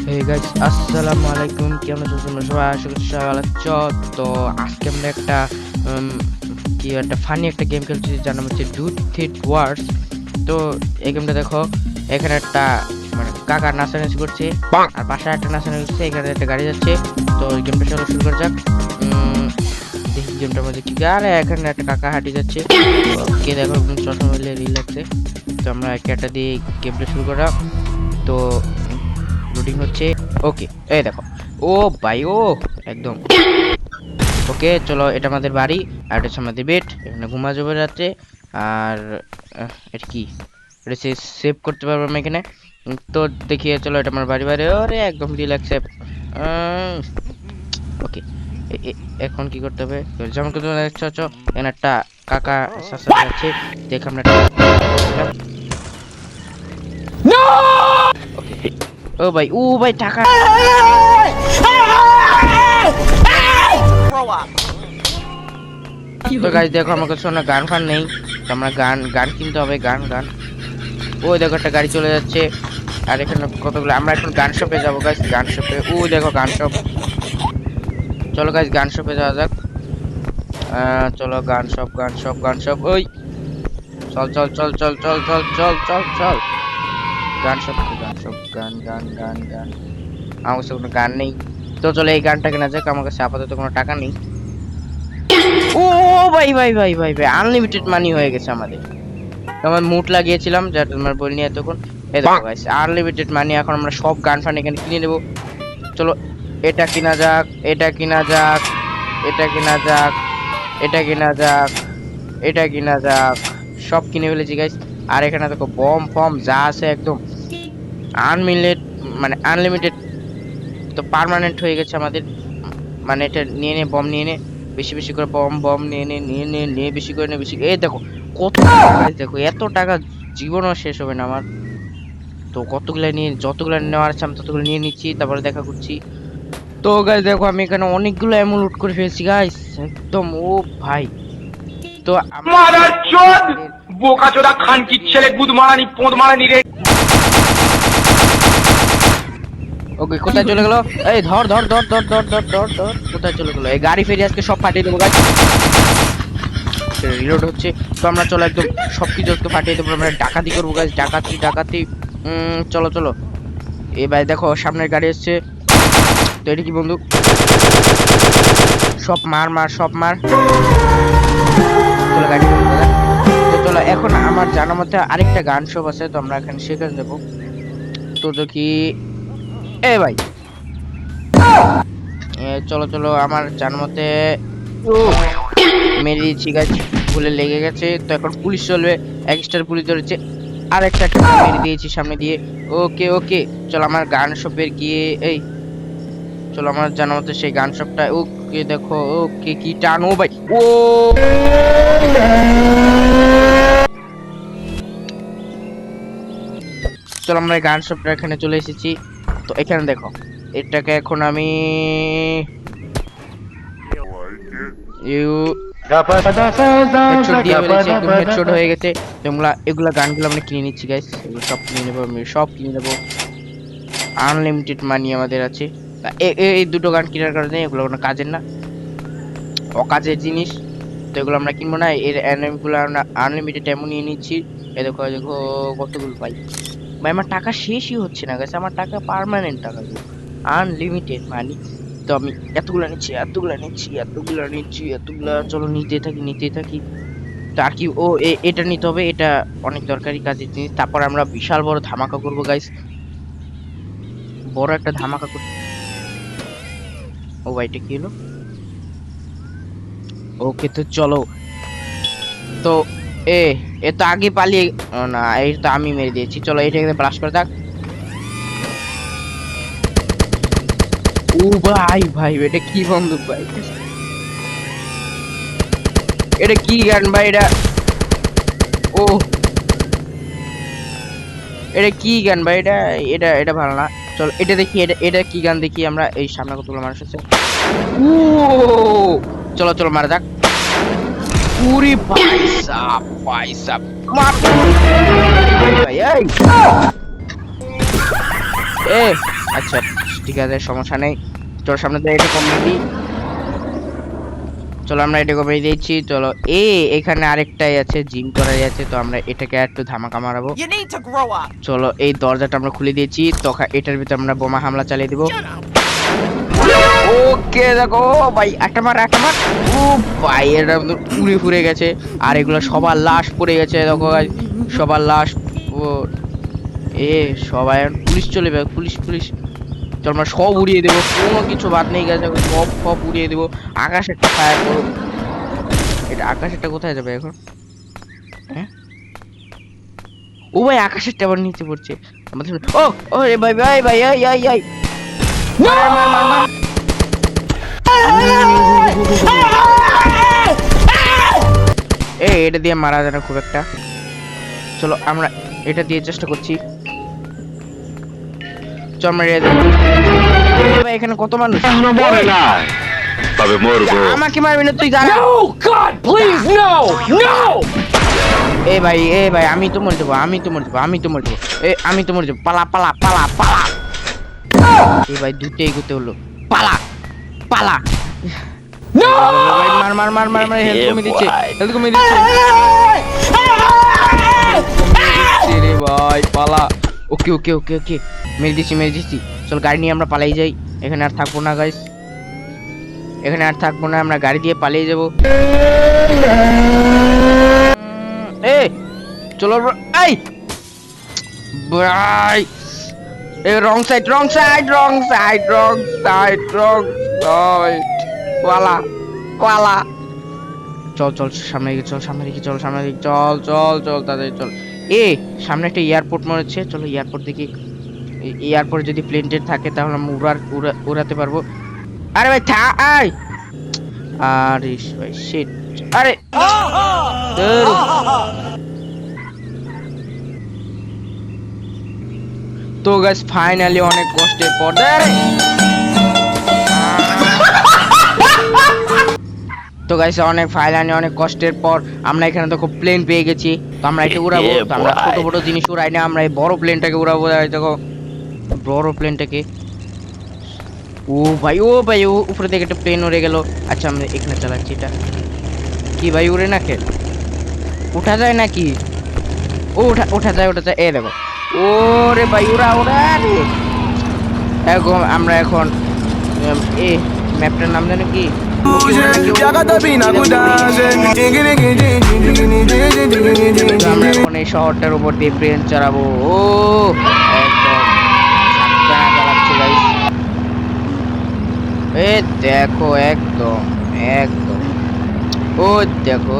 Hey guys, আসসালামু আলাইকুম। কেমন আছো তোমরা সবাই? আশা করছি সবাই ভালো আছো। তো আজকে আমরা একটা ফানি একটা গেম খেলছি, যার নাম হচ্ছে ডুড থিট ওয়ার্স। তো এই গেমটা দেখো, এখানে একটা মানে কাকা নাচানাচি করছে আর পাশে একটা নাচানাচি করছে, এখানে একটা গাড়ি যাচ্ছে। তো এই গেমটা চলো শুরু করা যাক। দেখি গেমটার মধ্যে কি, আর এখানে একটা কাকা হাঁটি যাচ্ছে। কে দেখো একদম চশমা মিলে রিল্যাক্সে। তো আমরা একটা দিয়ে গেমটা শুরু করা। তো লোডিং হচ্ছে। ওকে, এই দেখো। ও ভাই, ও একদম ওকে। চলো, এটা আমাদের বাড়ি আর এটা হচ্ছে আমাদের বেড। এখানে ঘুমা যাবে রাত্রে। আর এটা কি, এটা সেভ করতে পারবো আমি এখানে। তো দেখিয়ে চলো, এটা আমার বাড়ি বাড়ি ওরে একদম রিল্যাক্স। ওকে, এখন কি করতে হবে? যেমন কি তোমরা দেখছো, এখানে একটা কাকা চাচা যাচ্ছে। দেখ আমরা ওকে। ও ভাই, ও ভাই টাকা। তো গাইস দেখো, আমার কাছে না গান ফান নেই। তো আমরা গান গান কিনতে হবে। গান গান ওই দেখো একটা গাড়ি চলে যাচ্ছে। আর এখানে কতগুলো, আমরা এখন গান শপে যাবো গাইস। গান শপে, ওই দেখো গান শপ। চলো গাইস, গান শপে যাওয়া যাক। চলো গান শপ, গান শপ, গান শপ। ওই চল চল চল চল চল চল চল চল চল। গান শপ, গান শপ, গান গান গান গান। আমার কাছে কোনো গান নেই। তো চলো এই গানটা কেনা যাক। আমার কাছে আপাতত কোনো টাকা নেই। ও ভাই ভাই ভাই ভাই ভাই, আনলিমিটেড মানি হয়ে গেছে আমাদের। আমার মুড লাগিয়েছিলাম, যেটা তোমার বলিনি এতক্ষণ। এই দেখো গাইস, আনলিমিটেড মানি। এখন আমরা সব গান ফান এখানে কিনে নেব। চলো এটা কিনা যাক, এটা কিনা যাক, এটা কিনা যাক, এটা কিনা যাক, এটা কিনা যাক। সব কিনে ফেলেছি গাইস। আর এখানে দেখো বম ফম যা আছে একদম আনলিমিটেড, মানে আনলিমিটেড। তো পার্মানেন্ট হয়ে গেছে আমাদের। মানে এটা নিয়ে নে, বম নিয়ে নে, বেশি বেশি করে বম বম নিয়ে নে, নিয়ে নে, নিয়ে বেশি করে নে, বেশি। এই দেখো কত টাকা, দেখো এত টাকা জীবনও শেষ হবে না আমার। তো কতগুলো নিয়ে, যতগুলো নেওয়ার আছে আমি ততগুলো নিয়ে নিচ্ছি, তারপরে দেখা করছি। তো গাইস দেখো, আমি এখানে অনেকগুলো অ্যামো লুট করে ফেলছি গাইস, একদম। ও ভাই, তো মাদার চোদ বোকাচোদা খানকির ছেলে গুদ মারানি পোঁদ মারানি রে। ওকে, কোথায় চলে গেল? এই ধর ধর ধর ধর ধর ধর ধর ধর, কোথায় চলে গেল? এই গাড়ি ফেরি আজকে সব ফাটিয়ে দেবো গাইস। রিলোড হচ্ছে। তো আমরা চলো একদম সবকিছু আজকে ফাটিয়ে দেবো। আমরা ডাকাতি করবো গাইস, ডাকাতি ডাকাতি। চলো চলো। এই ভাই দেখো, সামনের গাড়ি এসছে। তো এটা কি বন্দুক? সব মার মার, সব মার। চলো গাড়ি। তো চলো, এখন আমার জানা মতে আরেকটা গান শপ আছে, তো আমরা এখানে সেখানে যাবো। তো দেখি। এ ভাই, চলো চলো, আমার জানা মতে মেরে দিচ্ছি গাছ, ভুলে লেগে গেছে। তো এখন পুলিশ চলবে, এক স্টার পুলিশ ধরেছে। আর একটা মেরে দিয়েছি সামনে দিয়ে। ওকে ওকে, চলো আমার গান শপের গিয়ে, এই চলো আমার জানা মতে সেই গান শপটা। ওকে দেখো, ওকে কি টান, ও ভাই, ও চলো আমরা গান শপটা এখানে চলে এসেছি। তো এখানে দেখো, এটাকে এখন আমি হেডশট দিয়ে ফেলেছি, একদম হেডশট হয়ে গেছে। এগুলা গানগুলো আমরা কিনে নিচ্ছি গাইস, এগুলো সব কিনে নেবো, আমি সব কিনে নেবো। আনলিমিটেড মানি আমাদের আছে। এই দুটো গান কেনার কারণে এগুলো কোনো কাজের না, অকাজের জিনিস। তো এগুলো আমরা কিনবো না। এর এনিমিগুলো আমরা আনলিমিটেড এমন নিয়ে নিচ্ছি। এই দেখো, এই দেখো কতগুলো পাই ভাই। আমার টাকা শেষই হচ্ছে না গাইস, আমার টাকা পার্মানেন্ট টাকা, আনলিমিটেড মানি। তো আমি এতগুলা নিচ্ছি, এতগুলা নিচ্ছি, এতগুলা নিচ্ছি, এতগুলা। চলো নিতে থাকি, নিতে থাকি। তো আর কি, এটা নিতে হবে, এটা অনেক দরকারি কাজের জিনিস। তারপর আমরা বিশাল বড় ধামাকা করবো গাইস, বড় একটা ধামাকা করব। ও ভাই, এটা কি হলো? ওকে, তো চলো। তো এ এ তো আগে পালিয়ে, ও না, এই তো আমি মেরে দিয়েছি। চলো এটাকে ব্লাস্ট করে দাও। ও ভাই ভাই, এটা কি বন্দুক ভাই? এটা কি গান ভাই? ও এটা কি গান ভাই? এটা এটা ভালো না। চলো এটা দেখি, এটা এটা কি গান দেখি আমরা। এই সামনে কতগুলো মানুষ আছে। ও চলো চলো, মারা যাক। পুরি পয়সা পয়সা মার ভাই। এই এ আচ্ছা ঠিক আছে, সমস্যা নেই। চলো সামনে তো এটা কমিয়ে দিই। চলো আমরা এটা কমিয়ে দিয়েছি। চলো এখানে আরেকটাই আছে, জিম করাই আছে, তো আমরা এটাকে একটু ধামাকা মারাবো। চলো এই দরজাটা আমরা খুলে দিয়েছি, তখন এটার ভিতরে আমরা বোমা হামলা চালিয়ে দিব। ওকে দেখো ভাই, একটা মার। ও ভাই এটা উড়ে ফুরে গেছে, আর এগুলো সবার লাশ পড়ে গেছে দেখো guys, সবার লাশ। ও সবাই পুলিশ চলে যাবে, পুলিশ। চল আমরা সব উড়িয়ে দেবো, কোনো কিছু বাদ নেই গেছে, সব উড়িয়ে দেবো। আকাশেরটা ফায়ার করো। এটা আকাশেরটা কোথায় যাবে এখন? হ্যাঁ ও ভাই, আকাশেরটা আবার নিচে পড়ছে আমাদের। ও রে ভাই এই মার। এটা দিয়ে মারা যায় না খুব একটা। চলো আমরা এটা দিয়ে চেষ্টা করছি। চল আমরা এখানে কত মানুষ, তবে মরবো। আমাকে মারবি না তুই, জানা। No, God, please, no, no! এ ভাই আমি তো মরে যাবো। আমি তো মরে যাবো। পালা। এ ভাই দুটোই এগোতে হলো, পালা। No! মার। হেলথ কমে দিচ্ছে রে ভাই, পালা। ওকে মেরে দিচ্ছি। চল গাড়ি নিয়ে আমরা পালাই যাই, এখানে আর থাকবো না গাইস, আমরা গাড়ি দিয়ে পালিয়ে যাবো। চলো ভাই, রং সাইড। পালা। চল সামনে দিকে চল তাড়াতাড়ি চল। সামনে একটা এয়ারপোর্ট মনে হচ্ছে, চলো এয়ারপোর্ট দেখি। এয়ারপোর্ট যদি প্লেন থাকে তাহলে আমরা উড়াতে পারবো। আরে ভাই আরে ভাই শিট, আরে তো গাইস ফাইনালি অনেক কষ্টের পর অনেক কষ্টের পর আমরা এখানে দেখো প্লেন পেয়ে গেছি। তো আমরা এটা উড়াবো। তো আমরা ছোট জিনিস উড়াই না, আমরা এই বড় প্লেনটাকে উড়াবো। দেখো বড় প্লেনটাকে। ও ভাই উপরে থেকে একটা প্লেন উড়ে গেল। আচ্ছা আমরা এখানে চালাচ্ছি এটা। কি ভাই উড়ে না কে? উঠা যায় নাকি? ওঠা যায়। এই দেখো, ওরে ভাই উড়া রে। আমরা এখন ম্যাপটার নাম জানো কি? আমরা এখন এই শহরটার উপর দিয়ে প্লেন চালাবো। দেখো একদম। দেখো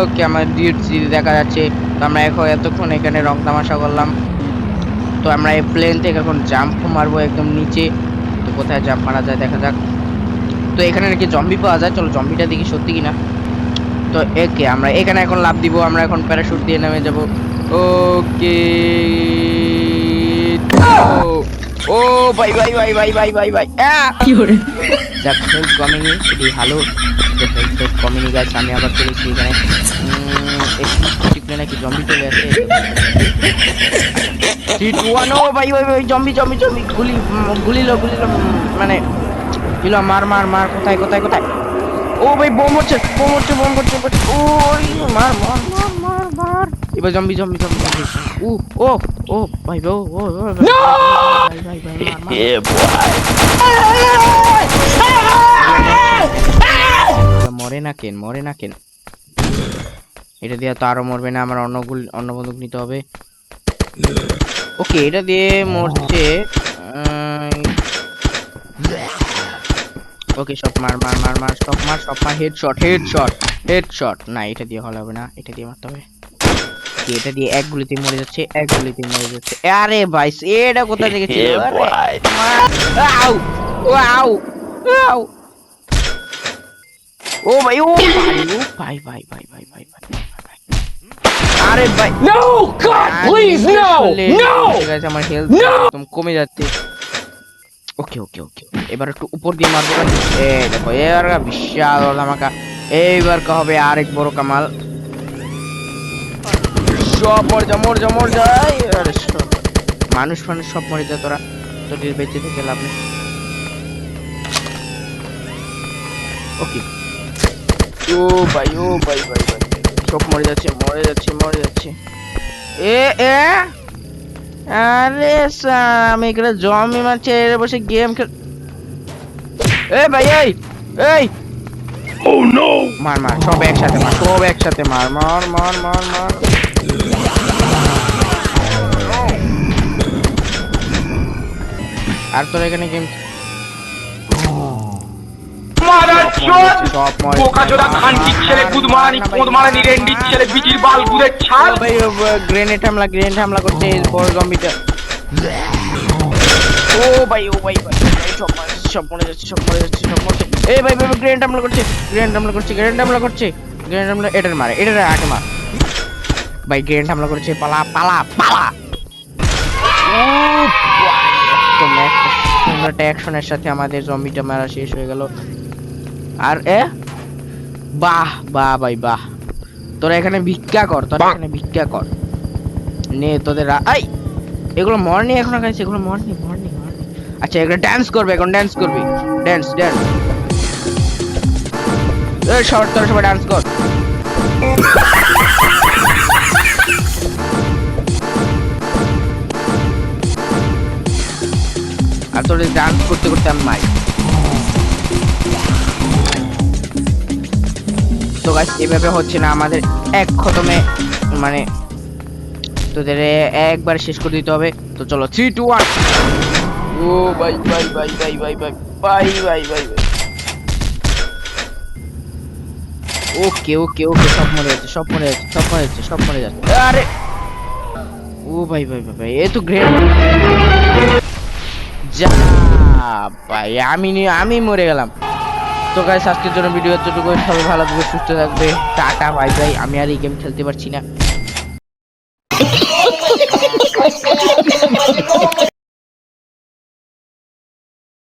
ওকে, আমার দেখা যাচ্ছে। তো আমরা এতক্ষণ এখানে রং তামাশা করলাম। তো আমরা এই প্লেন থেকে এখন জাম্প মারবো একদম নিচে। তো কোথায় জাম্প মারা যায় দেখা যাক। তো এখানে নাকি জম্বি পাওয়া যায়, চলো জম্বিটা দেখি সত্যি কিনা। তো আমরা এখানে এখন লাফ দিব, আমরা এখন প্যারাশুট দিয়ে নেমে যাব। ওকে ও ভাই কি করে যাক, হেলথ কমেনি, এটি ভালো। হেলথ কমেনি গাইস, আমি আবার চলেছি এখানে। টিপলে নাকি জম্বি চলে আসে। ও ভাই জম্বি গুলি লো মানে দিলো। মার কোথায়। ও ভাই বোম হচ্ছে। ওই মার। এবার জম্বি। ও ভাই মরে না কেন? এটা দিয়ে তো আরো মরবে না, আমার অন্য বন্দুক নিতে হবে। ওকে এটা দিয়ে মরছে। ওকে সব মার। সব মার। হেডশট। না এটা দিয়ে হবে না, এটা দিয়ে মারতে হবে। এটা দিয়ে এক গুলিতে মরে যাচ্ছে। আরে ভাই এটা কোথা থেকে ছিল? ও ভাই ভাই আরে ভাই No, God, please, no! ঠিক আছে, আমার হেলথ একদম কমে যাচ্ছে। ওকে এবার একটু উপর দিয়ে মারবো। দেখো এবার বিশাল ধামাকা। এইবার হবে আরেক বড় কামাল। সব মর যা। মানুষ সব মরে যা তোরা। তো ডির বেঁচে থেকে লাভ নেই। ওকে ও ভাই ভাই ভাই সব মরে যাচ্ছে মরে যাচ্ছে মরে যাচ্ছে। এ এ আরে আমি এখানে জমি মারছি এর বসে গেম খেল। এ ভাই এই এই Oh no! মার মার সব একসাথে মার সব একসাথে মার মার মার মার মার। আর তোর এখানে গেম মারাচোদ সব মরে বোকাচোদা খানকির ছেলে গুদমারানি পোদমারানি রেন্ডির ছেলে বিটির বাল গুদের ছাল। ভাই গ্রেনেড হামলা করছে এই বড় জম্বিটা। ও ভাই ভাই ভাই সব মরে যাচ্ছে সব মরে যাচ্ছে সব মরে যাচ্ছে। এই ভাই ভাই গ্রেনেড হামলা করছে এটার মারে এটার আগে মার ভাই। গ্রেনেড হামলা করছে পালা পালা পালা। একদম একটা সুন্দর একটা অ্যাকশনের সাথে আমাদের জম্বিটা মারা শেষ হয়ে গেল। আর এ বাহ বাহ ভাই বাহ। তোরা এখানে ভিক্ষা কর নে তোদের এই এগুলো মর্নি এখনো খাইছে এগুলো মর্নি। আচ্ছা এগুলো ডান্স করবে এখন ডান্স করবি ডান্স এই শর্ট তোরা সবাই ডান্স কর। আর তোদের ডান্স করতে করতে আমি মাই। তো গাইস এভাবে হচ্ছে না আমাদের এক খতমে মানে তোদের একবার শেষ করে দিতে হবে। তো চলো 3 2 1। ও ভাই ভাই ভাই ভাই ভাই ভাই ভাই ভাই ভাই ওকে সব মরে যাচ্ছে আরে ও ভাই ভাই ভাই ভাই এই তো গ্রেট যা ভাই আমি মরে গেলাম। তো গাইস আজকের জন্য ভিডিও এতটুকু। সবাই ভালো থাকবে সুস্থ থাকবে টাটা বাই বাই। আমি আর এই গেম খেলতে পারছি না।